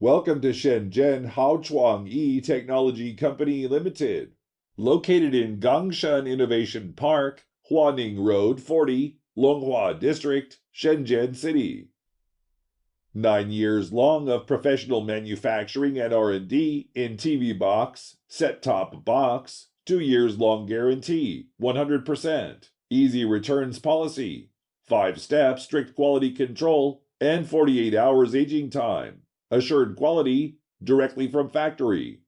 Welcome to Shenzhen Haochuang Technology Company Limited, located in Gangshan Innovation Park, Huaning Road 40, Longhua District, Shenzhen City. 9 years long of professional manufacturing and R&D in TV box, set-top box, 2 years long guarantee, 100%, easy returns policy, 5-step strict quality control, and 48 hours aging time. Assured quality directly from factory.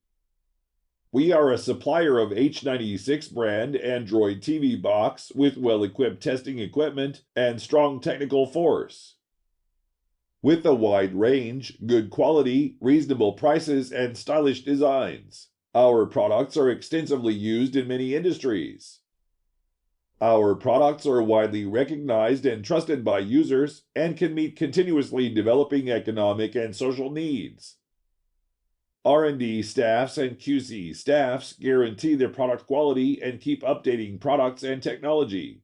We are a supplier of H96 brand Android TV box with well-equipped testing equipment and strong technical force. With a wide range, good quality, reasonable prices, and stylish designs, our products are extensively used in many industries. Our products are widely recognized and trusted by users and can meet continuously developing economic and social needs. R&D staffs and QC staffs guarantee their product quality and keep updating products and technology.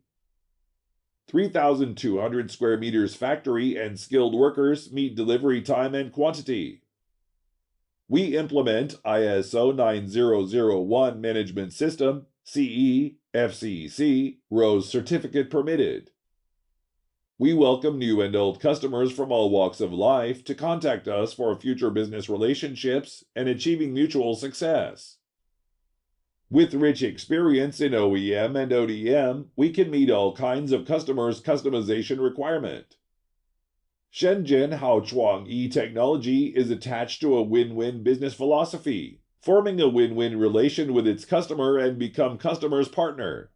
3,200 square meters factory and skilled workers meet delivery time and quantity. We implement ISO 9001 management system, CE, FCC, ROSE certificate permitted. We welcome new and old customers from all walks of life to contact us for future business relationships and achieving mutual success. With rich experience in OEM and ODM, we can meet all kinds of customers' customization requirement. Shenzhen Haochuang Technology is attached to a win-win business philosophy, forming a win-win relation with its customer and become customer's partner.